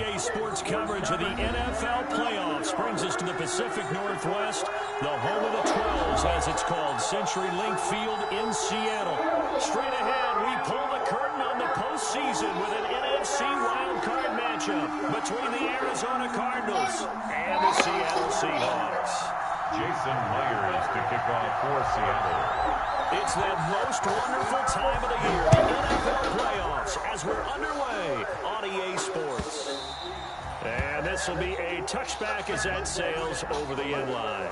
RDA Sports coverage of the NFL playoffs brings us to the Pacific Northwest, the home of the 12s, as it's called, CenturyLink Field in Seattle. Straight ahead, we pull the curtain on the postseason with an NFC wildcard matchup between the Arizona Cardinals and the Seattle Seahawks. Jason Myers to kick off for Seattle. It's that most wonderful time of the year, the NFL playoffs, as we're underway on EA Sports. And this will be a touchback as that sails over the end line.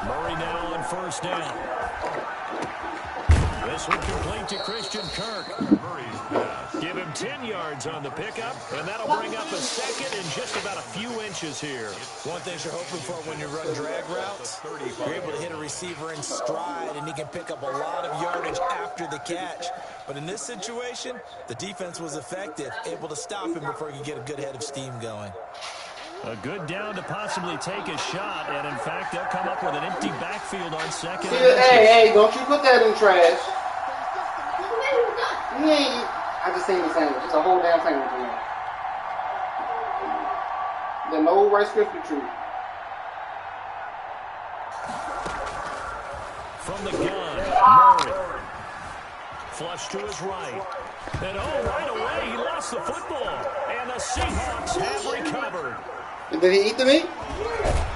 Murray now on first down. This one complete to Christian Kirk. Murray's pass. Give him 10 yards on the pickup, and that'll bring up a second in just about a few inches here. One thing you're hoping for when you run drag routes, you're able to hit a receiver in stride, and he can pick up a lot of yardage after the catch. But in this situation, the defense was effective, able to stop him before he could get a good head of steam going. A good down to possibly take a shot, and in fact, they'll come up with an empty backfield on second. Hey, don't you put that in trash. I just seen the sandwich. It's a whole damn sandwich in there. The no Rice Krispie treat. From the gun, Murray. Flush to his right. And right away, he lost the football. And the Seahawks have recovered. Did he eat the meat?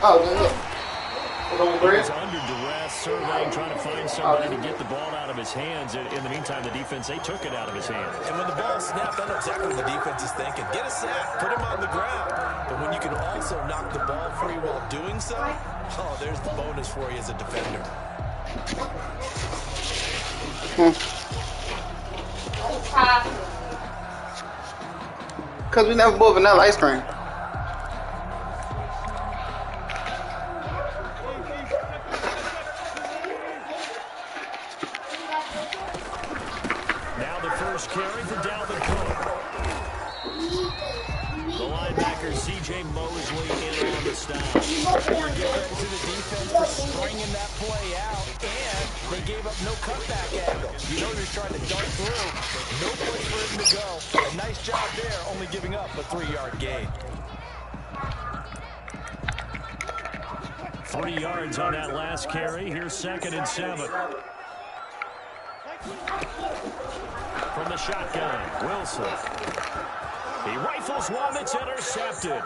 Oh, good. He was under duress, surveying, trying to find somebody to get the ball out of his hands. In the meantime, the defense, they took it out of his hands. And when the ball snapped, I know exactly what the defense is thinking. Get a sack, put him on the ground. But when you can also knock the ball free while doing so, oh, there's the bonus for you as a defender. Because we never bought vanilla ice cream. Now the first carry for Dalvin Cook. The linebacker, C.J. Mosley, in on the stop. You're giving credit to the defense for stringing that play out, and they gave up no cutback angle. You know you're trying to dart through. No place for him to go. A nice job there, only giving up a 3-yard gain. 3 yards on that last carry. Here's 2nd and 7. From the shotgun, Wilson. He rifles one that's intercepted.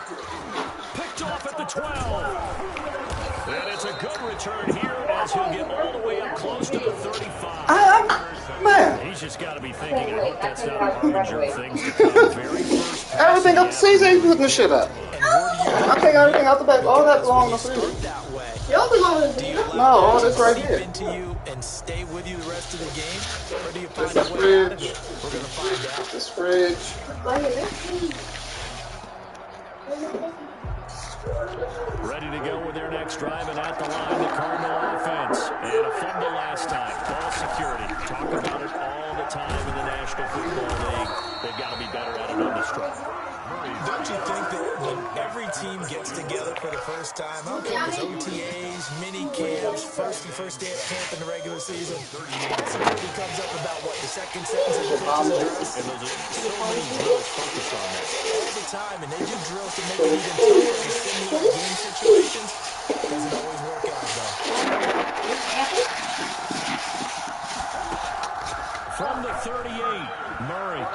Picked off at the 12. And it's a good return here as he'll get all the way up close to the 35. Man. He's just got to be thinking, I hope that's not a harbinger of things to come. Very first pass. Everything up the season, you putting the shit up. I take everything out the back. All that belongs to the season. Y'all belong to the No, all this right here. Into you and stay with you the rest of the game, or do you find a way out of it? We're going to find out. This fridge. Ready to go with their next drive, and at the line, the Cardinal offense. And a fumble last time. Ball security. Talk about it all the time in the National Football League. They've got to be better at it on this drive. Don't you think that when every team gets together for the first time, I don't care if it's OTAs, mini camps, first day of camp in the regular season, somebody comes up about what, the second sentence of the coach's address? And there's so many drills focus on that. All the time, and they do drills to make it even tougher in simulate game situations. Doesn't always work out, though. From the 38, Murray.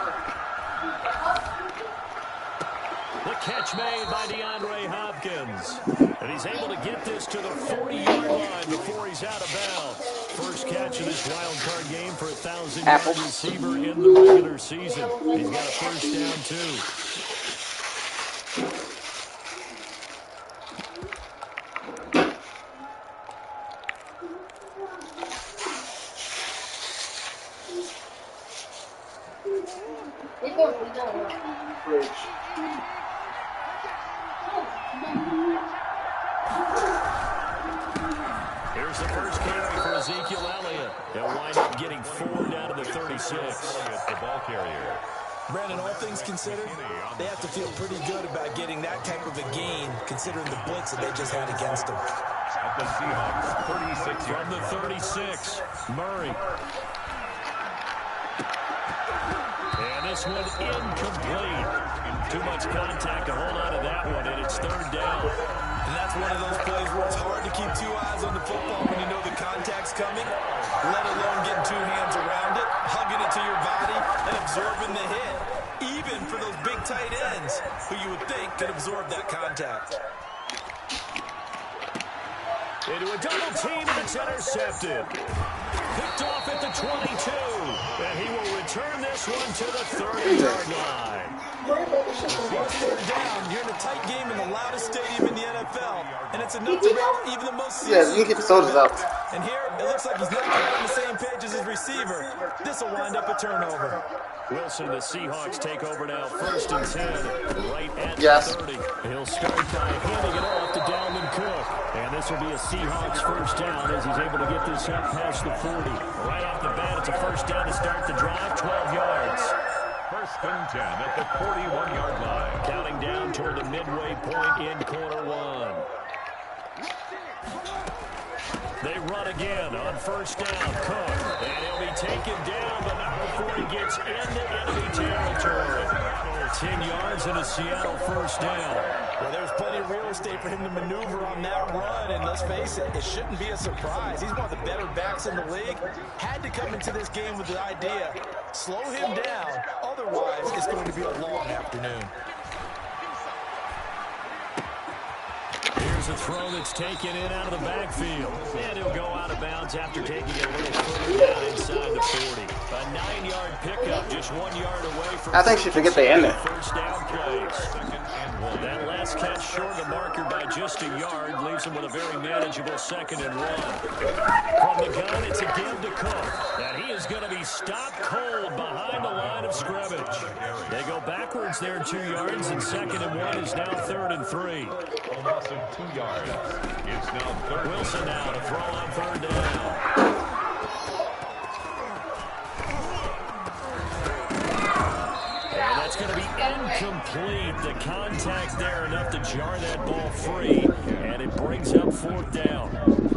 The catch made by DeAndre Hopkins. And he's able to get this to the 40-yard line before he's out of bounds. First catch of this wild card game for a 1,000-yard receiver in the regular season. He's got a first down, too. Here's the first carry for Ezekiel Elliott. They'll wind up getting 4 down to the 36. The ball carrier. Brandon, all things considered, they have to feel pretty good about getting that type of a gain, considering the blitz that they just had against them. At the Seahawks, 36 From the 36, Murray. And this one incomplete. Too much contact to hold on to that one, and it's 3rd down. And that's one of those plays where it's hard to keep 2 eyes on the football when you know the contact's coming, let alone getting 2 hands around it, hugging it to your body, and absorbing the hit. Even for those big tight ends, who you would think could absorb that contact. Into a double team, and it's intercepted. Picked off at the 22, and he will return this one to the 30-yard line. Down, you're in a tight game in the loudest stadium in the NFL, and it's enough to bail even the most seasoned. Yeah, you can get the sodas out. And here, it looks like he's not quite on the same page as his receiver. This will wind up a turnover. Wilson, the Seahawks take over now, 1st and 10, right at Yes. the 30. He'll start by handing it off to Dalvin Cook. And this will be a Seahawks 1st down as he's able to get this up past the 40. Right off the bat, it's a 1st down to start the drive, 12 yards. 1st and 10 at the 41-yard line. Counting down toward the midway point in quarter 1. They run again on 1st down. Cook, and he'll be taken down, but not before he gets into enemy territory. 10 yards and a Seattle 1st down. Well, there's plenty of real estate for him to maneuver on that run, and let's face it, it shouldn't be a surprise. He's one of the better backs in the league. Had to come into this game with the idea, slow him down, otherwise it's going to be a long afternoon. Here's a throw that's taken in out of the backfield. And he'll go out of bounds after taking it a little further down inside the 40. A 9-yard pickup, just 1 yard away from... I think she forget they end it. 1st down plays. That last catch short of the marker by just a yard leaves him with a very manageable 2nd and 1. From the gun, it's again to Cook. And he is going to be stopped cold behind the line of scrimmage. They go backwards there 2 yards, and 2nd and 1 is now 3rd and 3. A loss of 2 yards. It's now 3rd. Wilson now to throw on 3rd down. And that's going to be incomplete. The contact there enough to jar that ball free, and it brings up 4th down.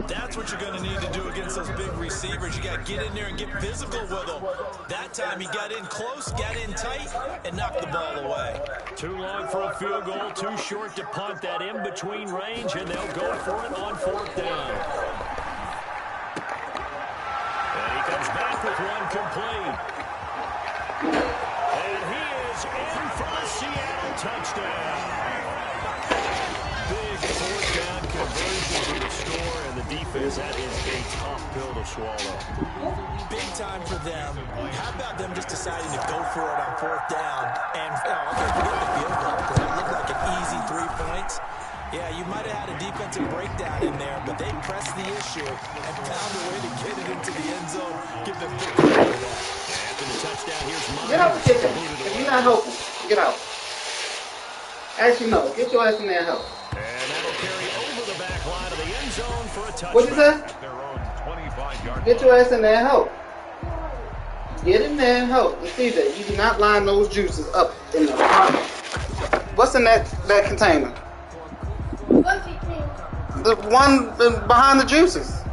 That's what you're going to need to do against those big receivers. You got to get in there and get physical with them. That time he got in close, got in tight, and knocked the ball away. Too long for a field goal, too short to punt that in-between range, and they'll go for it on 4th down. And he comes back with one complete. And he is in for a Seattle touchdown. Big 4th down conversion to the score, and the defense, that is a tough pill to swallow. Big time for them. How about them just deciding to go for it on 4th down? And okay, forget the field goal, because it looked like an easy 3 points. Yeah, you might have had a defensive breakdown in there, but they pressed the issue and found a way to get it into the end zone. Give them big credit for that. After the touchdown, here's Myers. Get out the kitchen. If you're not helping, get out. Actually, no. Get your ass in there and help. And that'll carry over the back line of the end zone for a touchdown. What'd you say? Their own 25-yard Get your ass in there and help. Get in there and help. And see that you do not line those juices up in the pocket. What's in that container? The one behind the juices.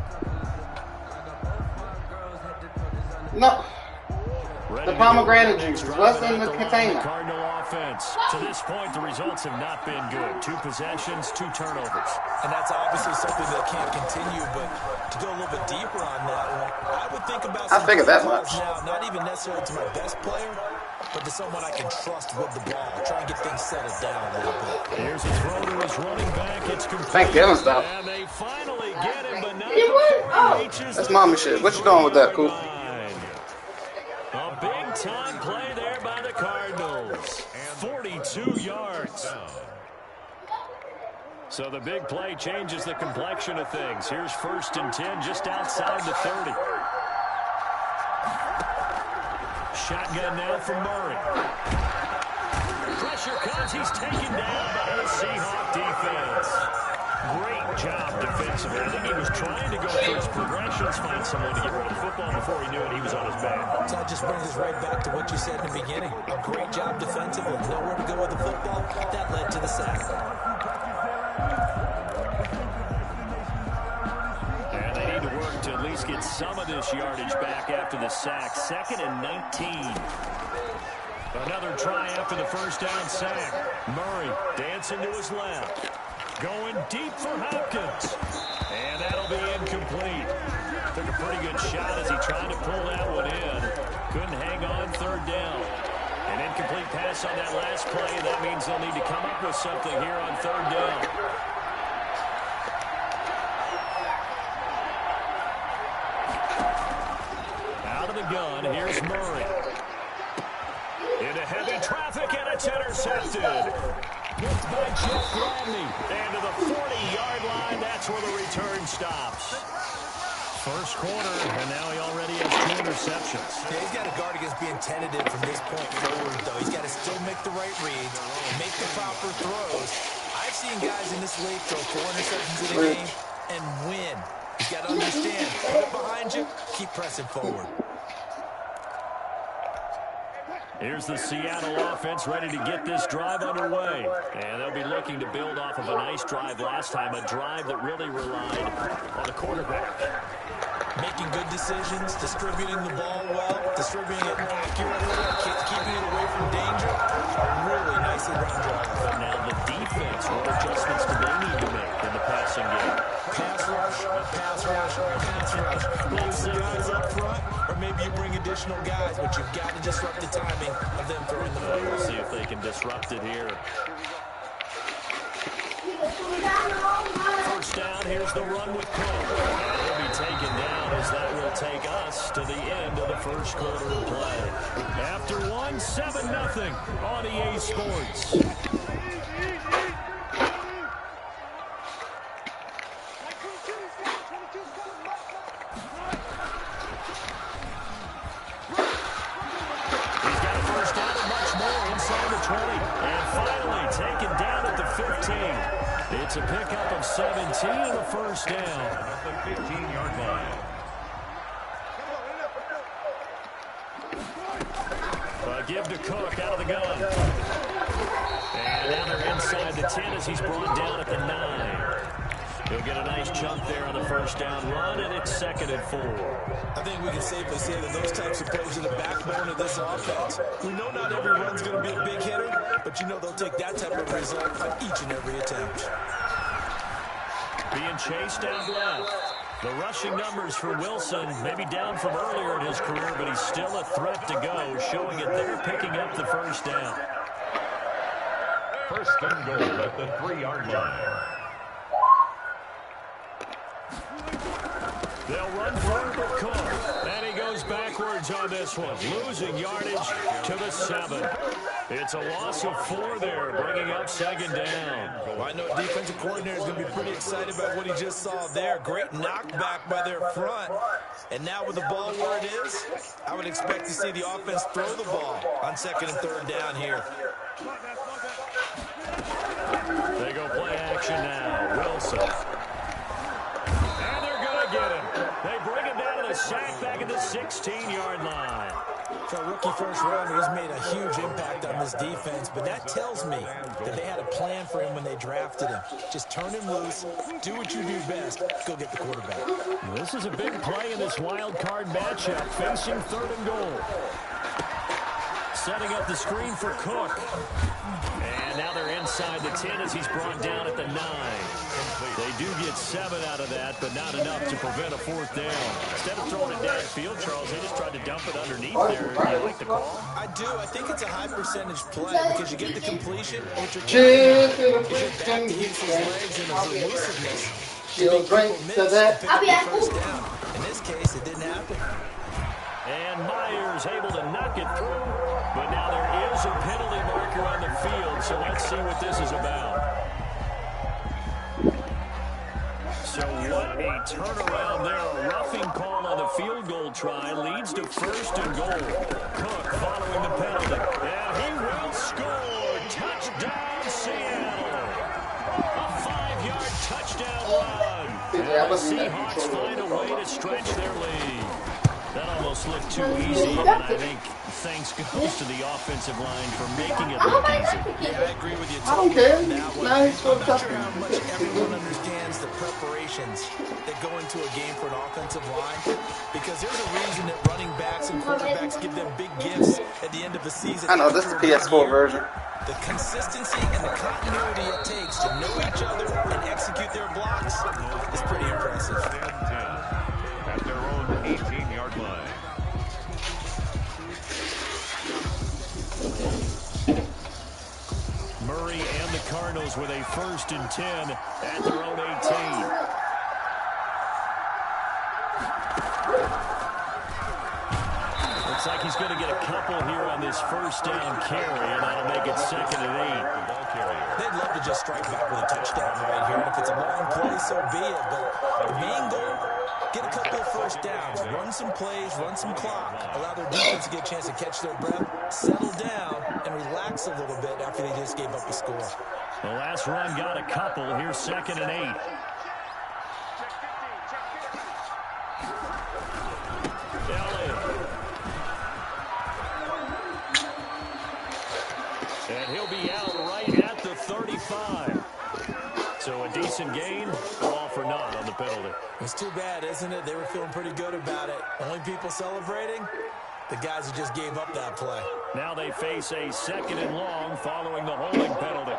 No. The pomegranate juices. What's in the container? Cardinal offense. To this point, the results have not been good. 2 possessions, 2 turnovers. And that's obviously something that can't continue, but to go a little bit deeper on that one, I would think about I figured that much. now, not even necessarily to my best player, but to someone I can trust with the ball. Try and get things settled down a little bit. Here's a throw to his running back. It's complete. Thanksgiving stuff. And they finally get him, but not That's mommy shit. What you doing with that, Cool? A big-time play there by the Cardinals. 42 yards. So the big play changes the complexion of things. Here's 1st and 10 just outside the 30. Shotgun now from Murray. Pressure comes. He's taken down by the Seahawk defense. Great job defensively. I think he was trying to go for his progressions, find someone to get rid of the football. Before he knew it, he was on his back. So that just brings us right back to what you said in the beginning. A great job defensively. Nowhere to go with the football. That led to the sack. And they need to work to at least get some of this yardage back after the sack. 2nd and 19. Another try after the first down sack. Murray dancing to his left. Going deep for Hopkins. And that'll be incomplete. Took a pretty good shot as he tried to pull that one in. Couldn't hang on 3rd down. An incomplete pass on that last play. That means they'll need to come up with something here on 3rd down. Out of the gun, here's Murray. Into heavy traffic, and it's intercepted. Hit by Jeff Gladney. And to the 40-yard line, that's where the return stops. First quarter, and now he already has 2 interceptions. Yeah, he's got to guard against being tentative from this point forward, though. He's got to still make the right reads, make the proper throws. I've seen guys in this league throw 4 interceptions in a game and win. He's got to understand, put it behind you, keep pressing forward. Here's the Seattle offense ready to get this drive underway. And they'll be looking to build off of a nice drive last time, a drive that really relied on the quarterback. Making good decisions, distributing the ball well, distributing it accurately, keeping it away from danger. Really nicely run drive. But now the defense, what adjustments do they need to make in the passing game? Pass rush, pass rush, pass rush. Lots of guys up front, or maybe you bring additional guys, but you've got to disrupt the timing of them throwing the ball. We'll see if they can disrupt it here. First down, here's the run with Cook. And he'll be taken down as that will take us to the end of the first quarter of play. After one, 7-0 on EA Sports. It's a pickup of 17 and a first down. At the 15-yard line. Give to Cook out of the gun. And now they're inside the 10 as he's brought down at the 9. He'll get a nice chunk there on the first down run, and it's 2nd and 4. I think we can safely say that those types of plays are the backbone of this offense. We know not every run's going to be a big hitter, but you know they'll take that type of result on each and every attempt. Being chased out left. The rushing numbers for Wilson, maybe down from earlier in his career, but he's still a threat to go, showing it they're picking up the first down. First and goal at the 3-yard line. They'll run forward with Cook, and he goes backwards on this one, losing yardage to the 7. It's a loss of 4 there, bringing up 2nd down. Well, I know defensive coordinator is going to be pretty excited about what he just saw there. Great knockback by their front. And now with the ball where it is, I would expect to see the offense throw the ball on 2nd and 3rd down here. They go play action now. Wilson. And they're going to get him. They bring him down to the sack back at the 16-yard line. For a rookie first rounder, he's made a huge impact on this defense, but that tells me that they had a plan for him when they drafted him. Just turn him loose, do what you do best, go get the quarterback. This is a big play in this wild card matchup, facing 3rd and goal. Setting up the screen for Cook. And now they're inside the 10 as he's brought down at the 9. They do get 7 out of that, but not enough to prevent a 4th down. Instead of throwing it downfield, Charles, they just tried to dump it underneath there. Do you like the call? I do. I think it's a high percentage play because you get the completion, which you're back to use his legs and his elusiveness. She'll drink to that. First down. In this case, it didn't happen. And Myers able to knock it through, but now there is a penalty marker on the field, so let's see what this is about. So what a turnaround there. A roughing call on the field goal try leads to 1st and goal. Cook following the penalty, and he will score. Touchdown, Seattle. A 5-yard touchdown run. And the Seahawks find a way to stretch their lead. That almost looked too easy, and I think thanks goes to the offensive line for making it look easy. Yeah, I agree with you. I don't care. Now he's I'm not sure how much everyone understands the preparations that go into a game for an offensive line, because there's a reason that running backs and quarterbacks give them big gifts at the end of the season. I know, this is the PS4 version. The consistency and the continuity it takes to know each other and execute their blocks is pretty impressive. 10-10 at their own 18-yard line. Murray and the Cardinals with a 1st and 10 at their own 18. Looks like he's going to get a couple here on this 1st down carry, and that'll make it 2nd and 8. They'd love to just strike back with a touchdown right here, and if it's a long play, so be it. But the main goal, get a couple of 1st downs, run some plays, run some clock, allow their defense to get a chance to catch their breath, settle down, and relax a little bit after they just gave up the score. The last run got a couple. Here's 2nd and 8. And he'll be out right at the 35. So a decent gain, all for naught on the penalty. It's too bad, isn't it? They were feeling pretty good about it. Only people celebrating, the guys who just gave up that play. Now they face a 2nd and long following the holding penalty.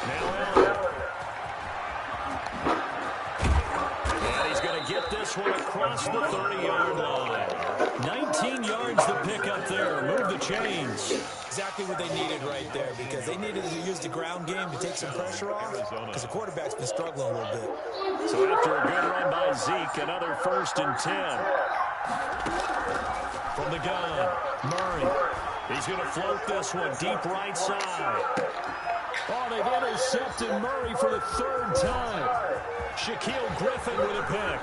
Now Elliott. And he's going to get this one across the 30-yard line. 19 yards to pick up there. Move the chains. Exactly what they needed right there, because they needed to use the ground game to take some pressure off, because the quarterback's been struggling a little bit. So after a good run by Zeke, another 1st and 10. From the gun, Murray. He's going to float this one deep right side. Oh, they've intercepted Murray for the 3rd time. Shaquille Griffin with a pick.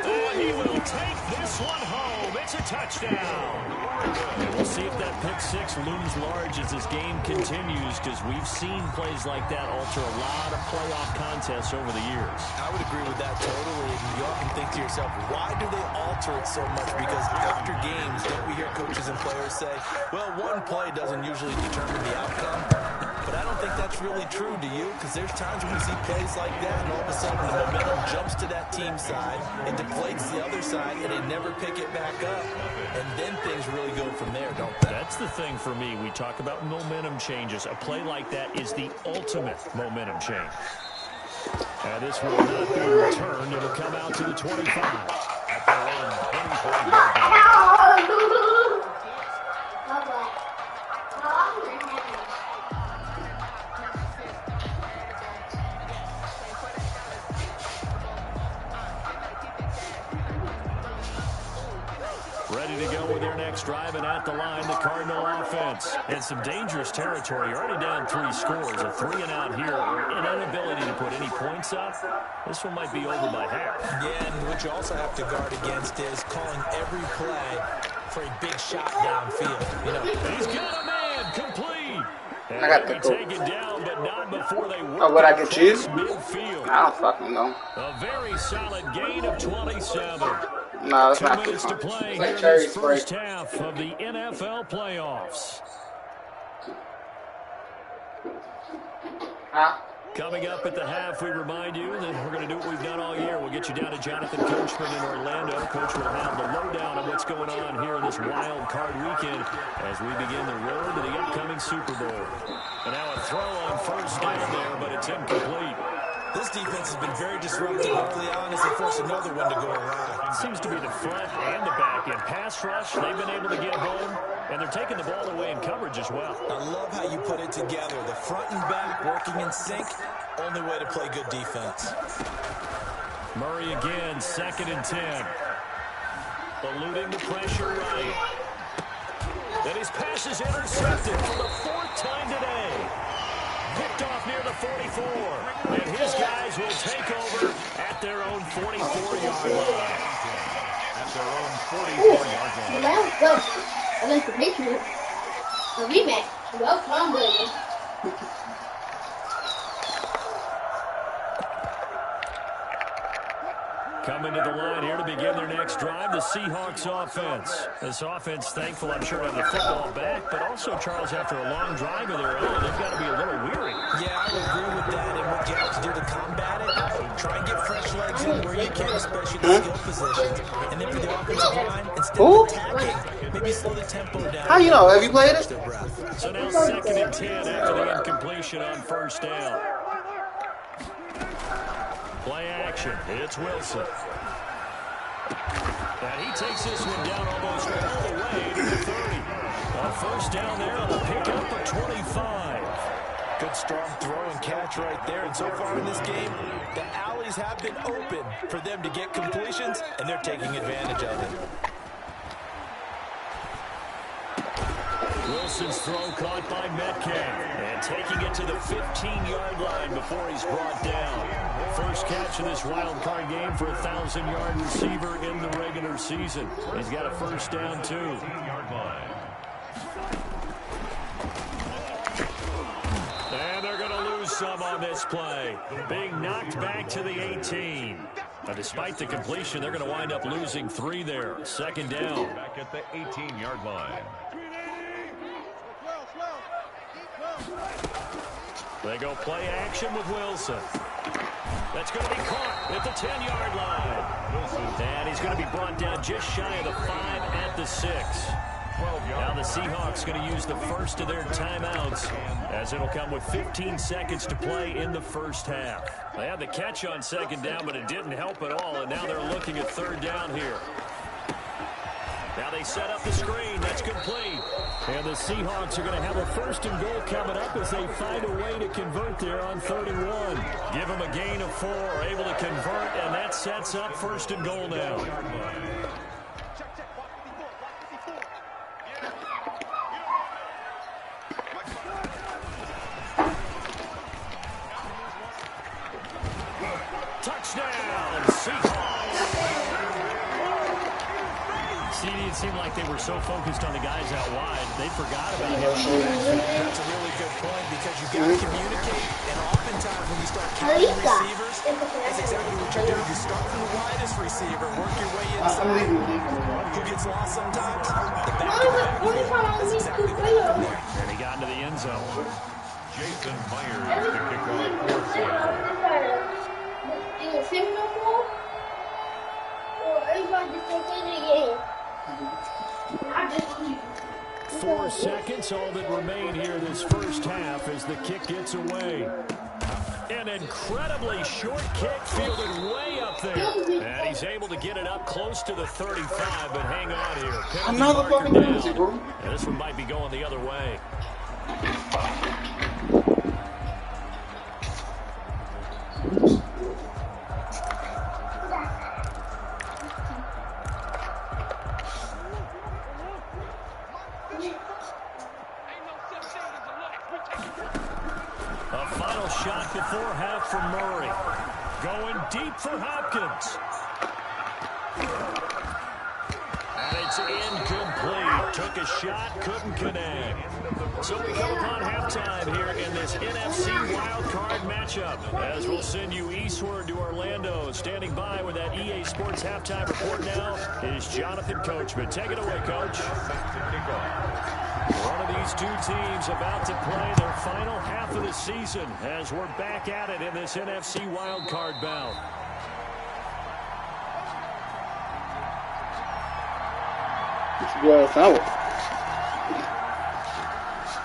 And he will take this one home. It's a touchdown. And we'll see if that pick 6 looms large as this game continues, because we've seen plays like that alter a lot of playoff contests over the years. I would agree with that totally. And you often think to yourself, why do they alter it so much? Because after games, don't we hear coaches and players say, well, one play doesn't usually determine the outcome. But I don't think that's really true, do you? Because there's times when we see plays like that, and all of a sudden the momentum jumps to that team side, it deflates the other side, and they never pick it back up. And then things really go from there, don't they? That's the thing for me. We talk about momentum changes. A play like that is the ultimate momentum change. And this will not be returned. It'll come out to the 25. At their own 24-yard line. Ready to go with their next drive, and at the line, the Cardinal offense. And some dangerous territory. You're already down 3 scores. A 3-and-out here, or an inability to put any points up. This one might be over by half. Yeah, and what you also have to guard against is calling every play for a big shot downfield. You know, he's got a man complete. And I got the taken down, but not before they work. Oh, what I could choose? Midfield. I don't fucking know. A very solid gain of 27. No, that's 2 not minutes to play it's here like in cherry this spray. first half of the NFL playoffs. Huh? Coming up at the half, we remind you that we're going to do what we've done all year. We'll get you down to Jonathan Coachman in Orlando. Coach will have the lowdown on what's going on here in this wild card weekend as we begin the road to the upcoming Super Bowl. And now a throw on 1st down there, but it's incomplete. this defense has been very disruptive early on as they force another one to go awry. It seems to be the front and the back end. Pass rush, they've been able to get home, and they're taking the ball away in coverage as well. I love how you put it together. The front and back working in sync, only way to play good defense. Murray again, 2nd and 10. Eluding the pressure right. And his pass is intercepted for the 4th time today. Picked off near the 44. And his guys will take over at their own 44-yard line. At their own 44-yard line. That was good. Against the Patriots. A rematch. Well, come on, Coming to the line here to begin their next drive, the Seahawks offense. This offense, thankful, I'm sure, to have the football back, but also, Charles, after a long drive of their own, they've got to be a little weary. Yeah, I would agree with that, and what you have to do to combat it, try and get fresh legs in where you can, especially the skill positions. And then for the offensive line, instead of attacking, maybe slow the tempo down. How you know? Have you played it? So now 2nd and 10 after the incompletion on first down. Play action. It's Wilson. And he takes this one down almost all the way to the 30. A first down there on the pickup of 25. Good strong throw and catch right there. And so far in this game, the alleys have been open for them to get completions, and they're taking advantage of it. Wilson's throw caught by Metcalf. And taking it to the 15-yard line before he's brought down. First catch of this wild card game for a 1,000-yard receiver in the regular season. He's got a first down, too. And they're going to lose some on this play. Being knocked back to the 18. But despite the completion, they're going to wind up losing 3 there. Second down. Back at the 18-yard line. They go play action with Wilson. That's going to be caught at the 10-yard line. And he's going to be brought down just shy of the 5 at the 6. Now the Seahawks going to use the first of their timeouts as it'll come with 15 seconds to play in the first half. They had the catch on second down, but it didn't help at all, and now they're looking at third down here. Now they set up the screen. That's complete. And the Seahawks are going to have a first and goal coming up as they find a way to convert there on 3rd and 1. Give them a gain of 4, able to convert, and that sets up first and goal now. Touchdown, Seahawks. It seemed like they were so focused on the guys out wide, they forgot about him. That's a really good point because you've got to communicate, and oftentimes when you start counting receivers, that's exactly what you do. You start from the widest receiver, work your way inside. Who gets lost sometimes? The back-to-back. That's exactly what happened there. And he got into the end zone. Jason Myers to kick off for Seattle. Not just you. 4 seconds, all that remain here this first half as the kick gets away. An incredibly short kick fielded way up there. And he's able to get it up close to the 35, but hang on here. Penalty Another marker fucking down. penalty, bro. And this one might be going the other way. A final shot before half from Murray. Going deep for Hopkins. And it's incomplete. Took a shot, couldn't connect. So we come upon halftime here in this NFC wildcard matchup. As we'll send you eastward to Orlando. Standing by with that EA Sports halftime report now is Jonathan Coachman. Take it away, Coach. One of these two teams about to play their final half of the season as we're back at it in this NFC wildcard bout. It's Bill Foul.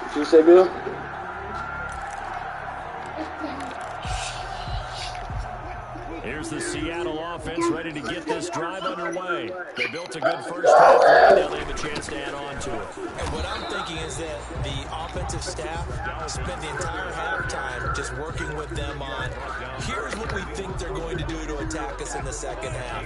What you say, Bill? Here's the Seattle offense ready to get this drive underway. They built a good first half lead. Now they have a chance to add on to it. And what I'm thinking is that the offensive staff spent the entire halftime just working with them on, here's what we think they're going to do to attack us in the second half.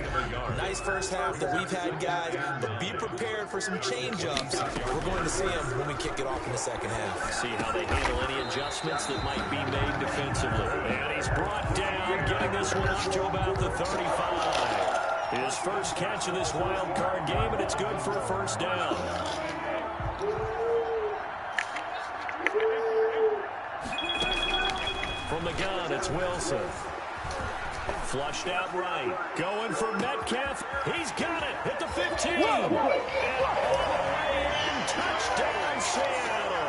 Nice first half that we've had, guys, but be prepared for some change-ups. We're going to see them when we kick it off in the second half. See how they handle any adjustments that might be made defensively. And he's brought down, getting this one up to about the 35. His first catch of this wild card game, and it's good for a first down. From the gun, it's Wilson. Flushed out right. Going for Metcalf. He's got it. Hit the 15. And all the way in. Touchdown, Seattle.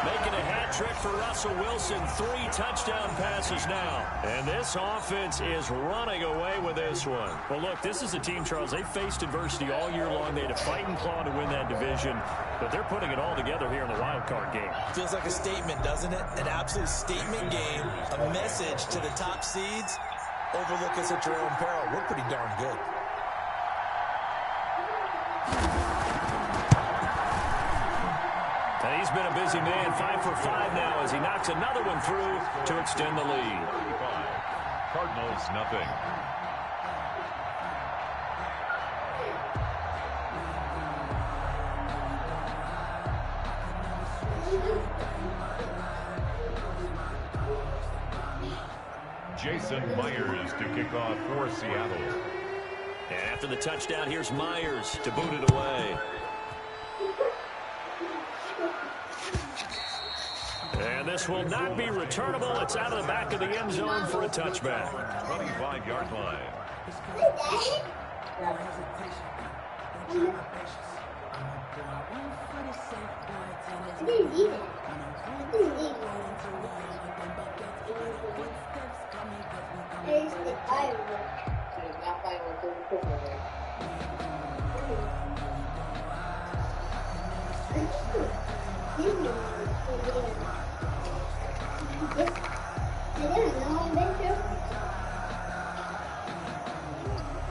Making a hat trick for Russell Wilson. 3 touchdown passes now. And this offense is running away with this one. Well, look, this is a team, Charles. They faced adversity all year long. They had to fight and claw to win that division. But they're putting it all together here in the wild card game. Feels like a statement, doesn't it? An absolute statement game. A message to the top seeds. Overlook us at your own peril. We're pretty darn good. And he's been a busy man, 5 for 5 now as he knocks another one through to extend the lead. 35. Cardinals, nothing. Jason Myers to kick off for Seattle. And after the touchdown, here's Myers to boot it away. And this will not be returnable. It's out of the back of the end zone for a touchback. 25-yard line.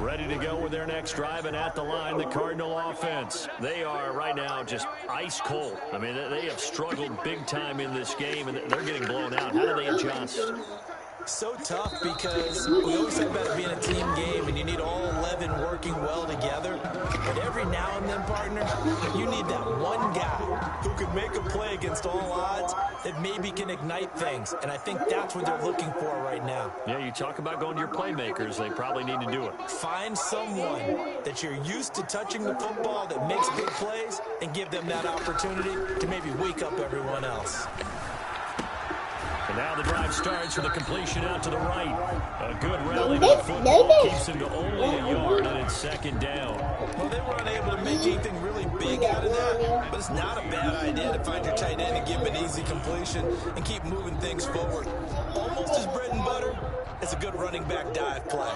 Ready to go with their next drive, and at the line, the Cardinal offense. They are right now just ice cold. I mean, they have struggled big time in this game, and they're getting blown out. How do they adjust? So tough because we always talk about it being a team game and you need all 11 working well together. But every now and then, partner, you need that one guy who can make a play against all odds that maybe can ignite things. And I think that's what they're looking for right now. Yeah, you talk about going to your playmakers. They probably need to do it. Find someone that you're used to touching the football that makes big plays and give them that opportunity to maybe wake up everyone else. And now the drive starts with a completion out to the right. A good rally to the football keeps him to only a yard, and it's second down. Well, they were unable to make anything really big out of that, but it's not a bad idea to find your tight end and give him an easy completion and keep moving things forward. Almost as bread and butter as a good running back dive play.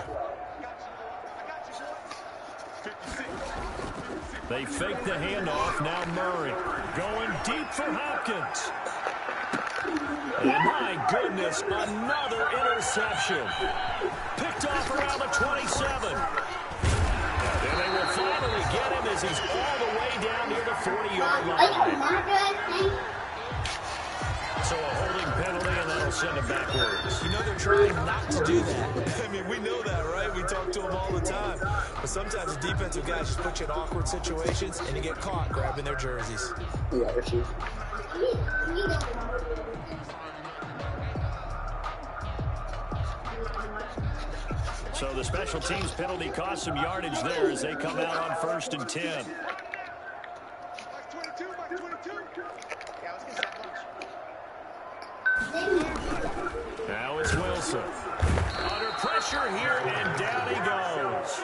They fake the handoff. Now Murray going deep for Hopkins. And my goodness, another interception. Picked off around the 27. And they will finally get him as he's all the way down near the 40-yard line. So a holding penalty, and that'll send him backwards. You know they're trying not to do that. I mean, we know that, right? We talk to them all the time. But sometimes the defensive guys just put you in awkward situations, and you get caught grabbing their jerseys. Yeah, Richie. So the special teams penalty cost some yardage there as they come out on 1st and 10. Now it's Wilson. Under pressure here, and down he goes.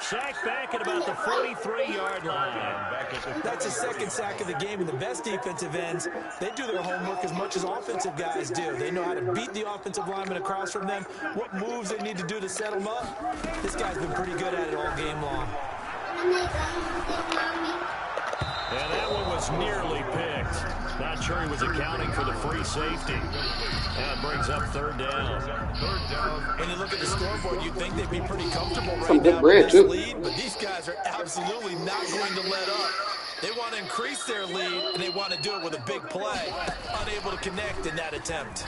Sacked back at about the 43-yard line. That's his second sack of the game, and the best defensive ends, they do their homework as much as offensive guys do. They know how to beat the offensive lineman across from them, what moves they need to do to set them up. This guy's been pretty good at it all game long. And that one was nearly picked. Not sure he was accounting for the free safety. That brings up 3rd down. 3rd down. When you look at the scoreboard, you'd think they'd be pretty comfortable right now with this lead, but these guys are absolutely not going to let up. They want to increase their lead, and they want to do it with a big play. Unable to connect in that attempt.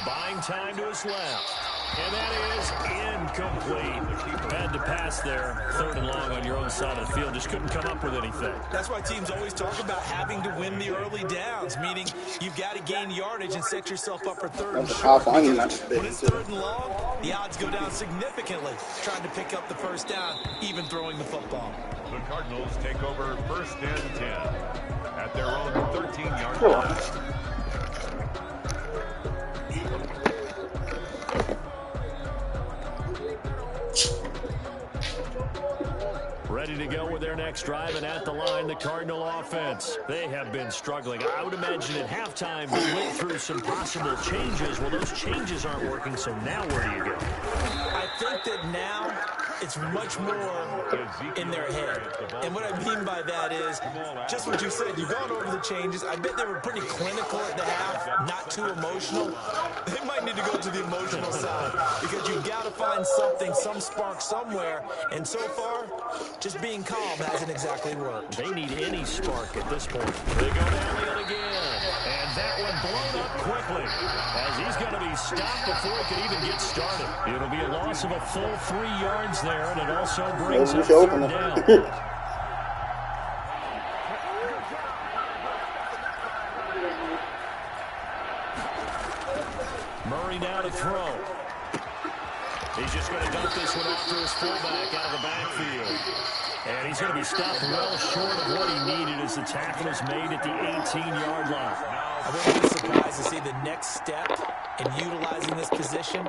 Buying time to his left. And that is incomplete. Had to pass there. 3rd and long on your own side of the field. Just couldn't come up with anything. That's why teams always talk about having to win the early downs, meaning you've got to gain yardage and set yourself up for 3rd and short. When it's 3rd and long, the odds go down significantly trying to pick up the 1st down, even throwing the football. The Cardinals take over 1st and 10 at their own 13-yard line. Ready to go with their next drive, and at the line, the Cardinal offense. They have been struggling. I would imagine at halftime they went through some possible changes. Well, those changes aren't working, so now where do you go? I think that now it's much more in their head. And what I mean by that is just what you said. You've gone over the changes. I bet they were pretty clinical at the half, not too emotional. They might need to go to the emotional side because you've got to find something, some spark somewhere. And so far, just being calm hasn't exactly worked. They need any spark at this point. They go to Elliott again. And that one blown up quickly as he's going to be stopped before he can even get started. It'll be a loss of a full 3 yards there, and it also brings up third down. Murray now to throw. He's just going to dump this one off to his fullback out of the backfield. And he's going to be stopped well short of what he needed as the tackle is made at the 18-yard line. I wouldn't be surprised to see the next step in utilizing this position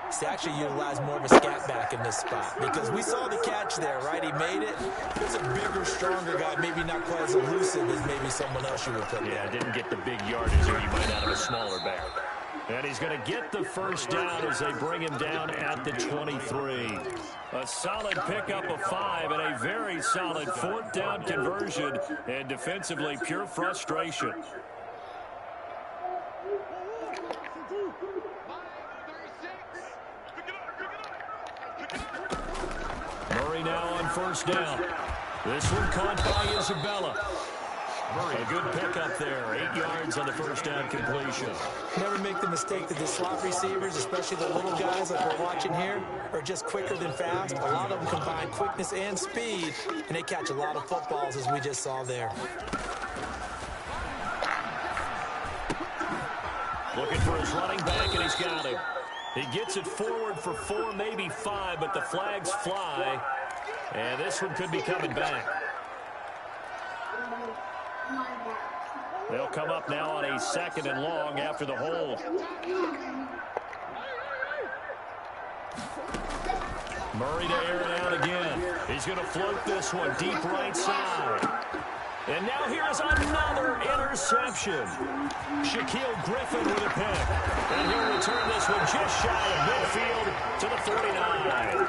is to actually utilize more of a scat back in this spot. Because we saw the catch there, right? He made it. He's a bigger, stronger guy, maybe not quite as elusive as maybe someone else you would put there. Yeah, didn't get the big yardage or you might out of a smaller back. And he's going to get the first down as they bring him down at the 23. A solid pickup of 5 and a very solid 4th down conversion. And defensively, pure frustration. Murray now on first down. This one caught by Isabella. A good pickup there. 8 yards on the first down completion. Never make the mistake that the slot receivers, especially the little guys like we're watching here, are just quicker than fast. A lot of them combine quickness and speed, and they catch a lot of footballs, as we just saw there. Looking for his running back, and he's got him. He gets it forward for 4, maybe 5, but the flags fly. And this one could be coming back. They'll come up now on a 2nd and long after the hold. Murray to air it out again. He's going to float this one deep right side. And now here's another interception. Shaquille Griffin with a pick. And he'll return this one just shy of midfield to the 49.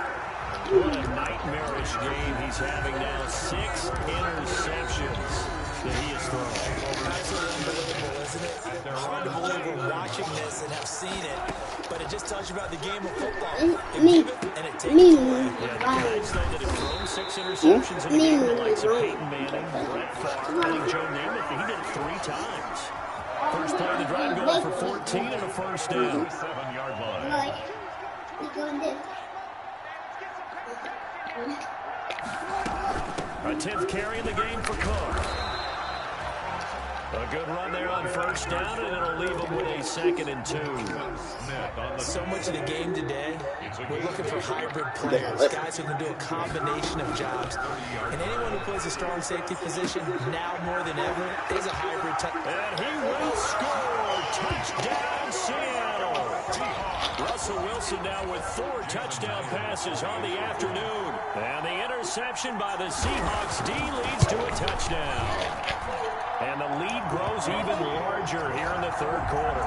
What a nightmarish game he's having now. 6 interceptions that he has thrown. Absolutely unbelievable, isn't it? Hard to believe we're watching this and have seen it, but it just tells you about the game of football. They give it and it takes it away. Yeah, the guys, though, that have thrown 6 interceptions in a game, the likes of Peyton Manning, Brett Favre, I think Joe Namath, he did it 3 times. First play of the drive going for 14 and a first down. 7-yard line. A 10th carry in the game for Cook. A good run there on first down, and it'll leave them with a 2nd and 2. So much of the game today, we're looking for hybrid players, guys who can do a combination of jobs. And anyone who plays a strong safety position, now more than ever, is a hybrid type. And he will score. Touchdown, Seattle. Russell Wilson now with 4 touchdown passes on the afternoon. And the interception by the Seahawks D leads to a touchdown. And the lead grows even larger here in the 3rd quarter.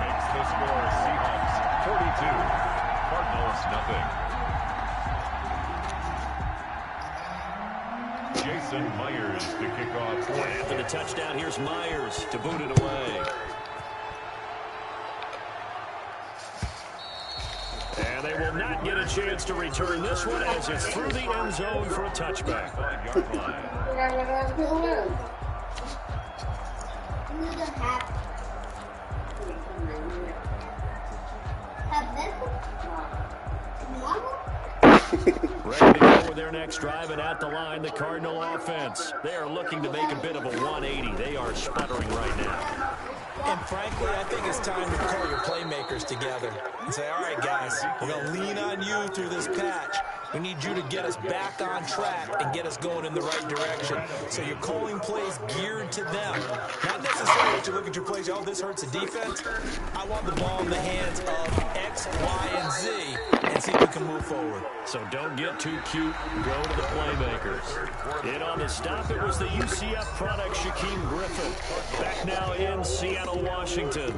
Makes the score Seahawks 42, Cardinals nothing. Jason Myers to kick off. And after the touchdown, here's Myers to boot it away. And they will not get a chance to return this one as it's through the end zone for a touchback. 5-yard line. Ready to go with their next drive, and at the line, the Cardinal offense. They are looking to make a bit of a 180. They are sputtering right now. And frankly, I think it's time to call your playmakers together and say, all right, guys, we're going to lean on you through this patch. We need you to get us back on track and get us going in the right direction. So you're calling plays geared to them. Not necessarily that you look at your plays, oh, this hurts the defense. I want the ball in the hands of X, Y, and Z and see if we can move forward. So don't get too cute. Go to the playmakers. In on the stop, it was the UCF product, Shaquem Griffin. Back now in Seattle, Washington.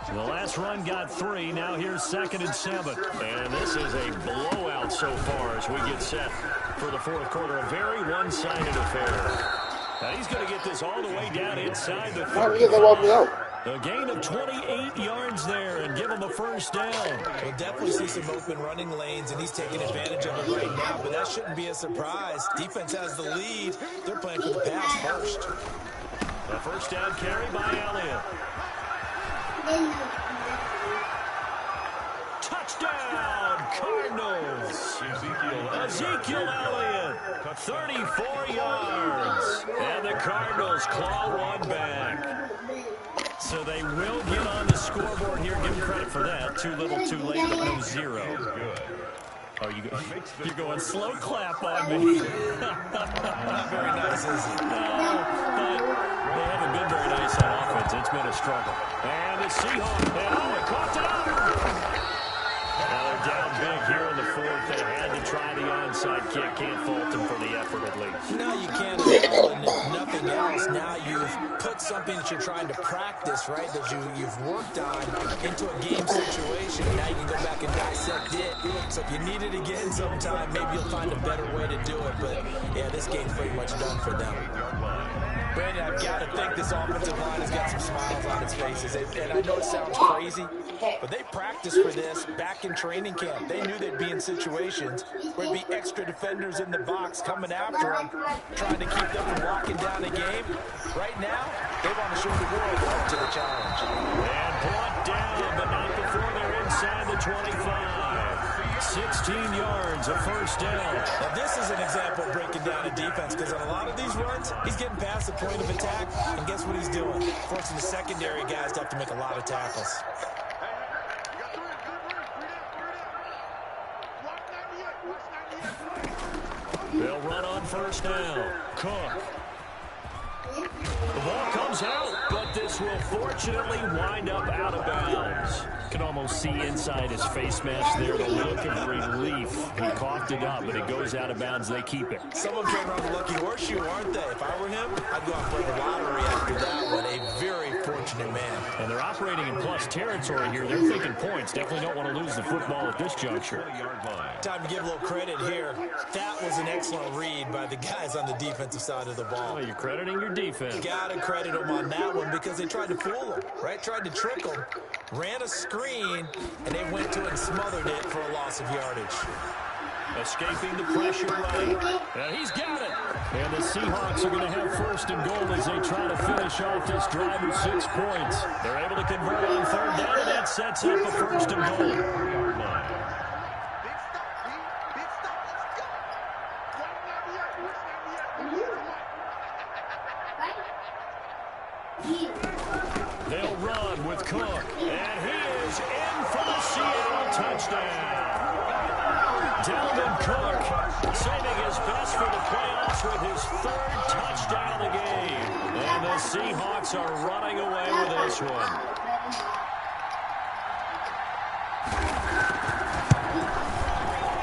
The last run got 3. Now here's 2nd and 7. And this is a blowout so far as we get set for the fourth quarter. A very one-sided affair. Now he's going to get this all the way down inside the 35. A gain of 28 yards there and give him a first down. We'll definitely see some open running lanes, and he's taking advantage of it right now, but that shouldn't be a surprise. Defense has the lead. They're playing for the pass first. A first down carry by Elliott. Touchdown, Cardinals. Ezekiel Elliott, 34 yards. And the Cardinals claw one back. So they will get on the scoreboard here. Give them credit for that. Too little, too late, but no 0. Oh, you're going slow clap on me. Not very nice, is it? No, but they haven't been very nice on offense. It's been a struggle. And the Seahawks, they caught it up. Now they're down big here in the fourth. They had to try the onside kick. Can't fault them for the effort at least. No, you can't. And if nothing else, now you've put something that you're trying to practice, right, that you've worked on into a game situation. Now you can go back and dissect it. So if you need it again sometime, maybe you'll find a better way to do it. But, yeah, this game's pretty much done for them. Brandon, I've got to think this offensive line has got some smiles on its faces. And I know it sounds crazy, but they practiced for this back in training camp. They knew they'd be in situations where there'd be extra defenders in the box coming after them, trying to keep them from locking down the game. Right now, they want to show the world up to the challenge. And brought down, but not before they're inside the 25. 16 yards, a first down. Now, this is an example of breaking down a defense, because on a lot of these runs, he's getting past the point of attack, and guess what he's doing? Forcing the secondary guys to have to make a lot of tackles. They'll run on first down. Cook. The ball comes out, but this will fortunately wind up out of bounds. Can almost see inside his face mask there the look of relief. He coughed it up, but it goes out of bounds. They keep it. Someone came around the lucky horseshoe, aren't they? If I were him, I'd go out and play the lottery after that one. A very fortunate man. And they're operating in plus territory here. They're thinking points. Definitely don't want to lose the football at this juncture. Time to give a little credit here. That was an excellent read by the guys on the defensive side of the ball. Oh, you're crediting your defense. Got to credit them on that one because they tried to fool him, right? Tried to trick him, ran a screen, and they went to it and smothered it for a loss of yardage. Escaping the pressure right. And he's got it. And the Seahawks are going to have first and goal as they try to finish off this drive with 6 points. They're able to convert on third down, and that sets up a first and goal. They'll run with Cook, and he is in for the Seattle touchdown. Dalvin Cook saving his best for the playoffs with his 3rd touchdown of the game. And the Seahawks are running away with this one.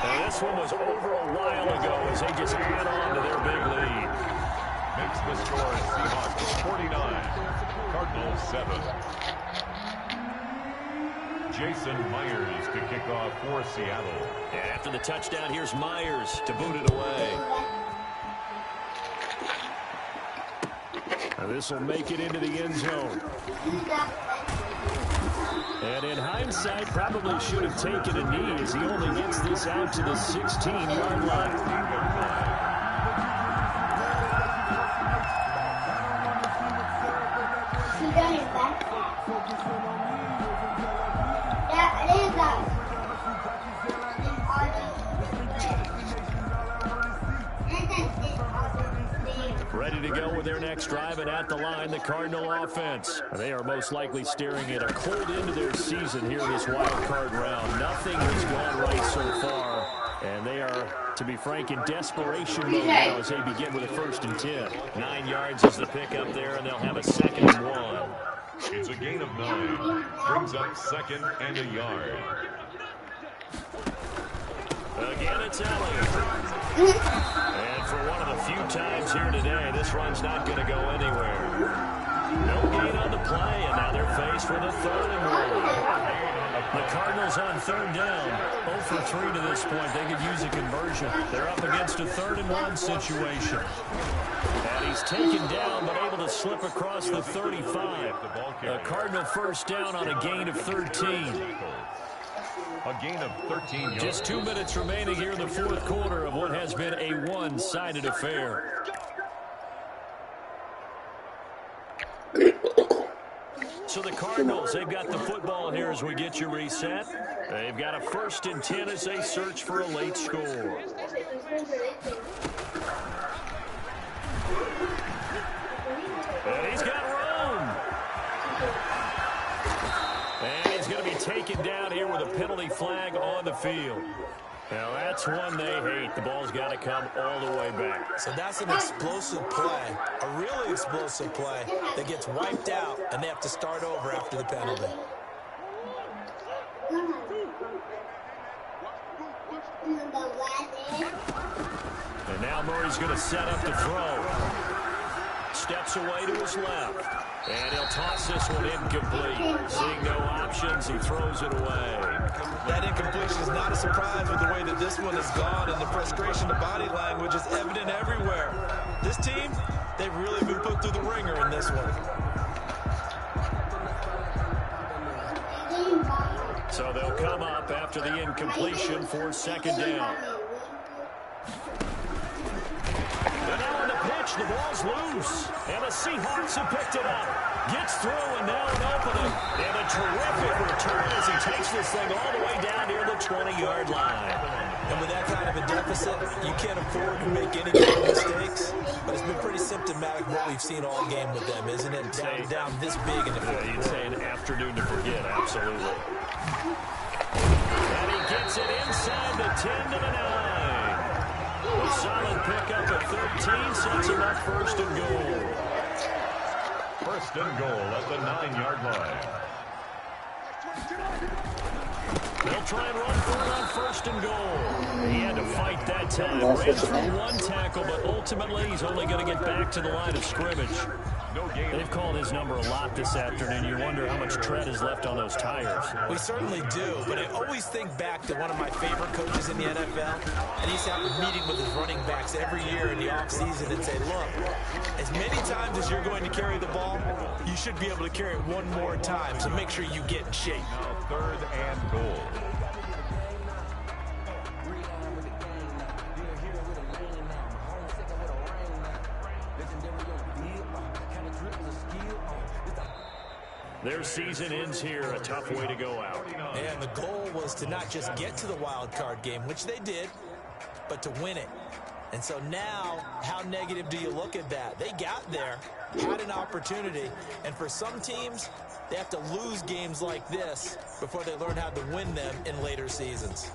And this one was over a while ago as they just add on to their big lead. Makes the score Seahawks 49. Cardinals 7. Jason Myers to kick off for Seattle. And after the touchdown, here's Myers to boot it away. Now this will make it into the end zone. And in hindsight, probably should have taken a knee as he only gets this out to the 16-yard line. Ready to go with their next drive, and at the line, the Cardinal offense. They are most likely staring at a cold end to their season here in this wild card round. Nothing has gone right so far, and they are, to be frank, in desperation mode now as they begin with a 1st and 10. 9 yards is the pickup there, and they'll have a 2nd and 1. It's a gain of 9. Brings up 2nd and a yard. Again, it's Elliott. And for one of the few times here today, this run's not going to go anywhere. No gain on the play, and now they're faced with a 3rd and 1. The Cardinals on 3rd down. 0 for 3 to this point. They could use a conversion. They're up against a 3rd and 1 situation. And he's taken down, but able to slip across the 35. A Cardinal 1st down on a gain of 13. A gain of 13 yards. Just 2 minutes remaining here in the 4th quarter of what has been a one-sided affair. So the Cardinals, they've got the football here as we get you reset. They've got a 1st and 10 as they search for a late score. And he's got room. And he's going to be taken down here with a penalty flag on the field. Now, that's one they hate. The ball's got to come all the way back. So that's an explosive play, a really explosive play that gets wiped out, and they have to start over after the penalty. And now Murray's going to set up to throw. Steps away to his left. And he'll toss this one incomplete. Seeing no options, he throws it away. That incompletion is not a surprise with the way that this one has gone, and the frustration, the body language is evident everywhere. This team, they've really been put through the ringer in this one. So they'll come up after the incompletion for 2nd down. And now on the pitch, the ball's loose. And the Seahawks have picked it up. Gets through and now an opening. And a terrific return as he takes this thing all the way down near the 20-yard line. And with that kind of a deficit, you can't afford to make any kind of mistakes. But it's been pretty symptomatic of what we've seen all game with them, isn't it? Down this big in the fourth quarter. You'd say an afternoon to forget, absolutely. And he gets it inside the 10 to the 9. A solid pickup at 13 sets him up 1st and goal. 1st and goal at the 9-yard line. They'll try and run for it on 1st and goal. He had to fight that time. Ran through one tackle, but ultimately he's only going to get back to the line of scrimmage. They've called his number a lot this afternoon. You wonder how much tread is left on those tires. We certainly do, but I always think back to one of my favorite coaches in the NFL, and he's having a meeting with his running backs every year in the offseason and say, look, as many times as you're going to carry the ball, you should be able to carry it one more time, so make sure you get in shape. Now 3rd and goal. Their season ends here, a tough way to go out. And the goal was to not just get to the wild card game, which they did, but to win it. And so now, how negative do you look at that? They got there, had an opportunity, and for some teams, they have to lose games like this before they learn how to win them in later seasons.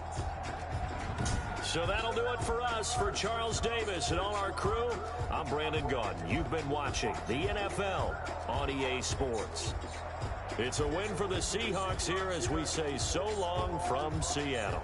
So that'll do it for us. For Charles Davis and all our crew, I'm Brandon Gaudin. You've been watching the NFL on EA Sports. It's a win for the Seahawks here as we say so long from Seattle.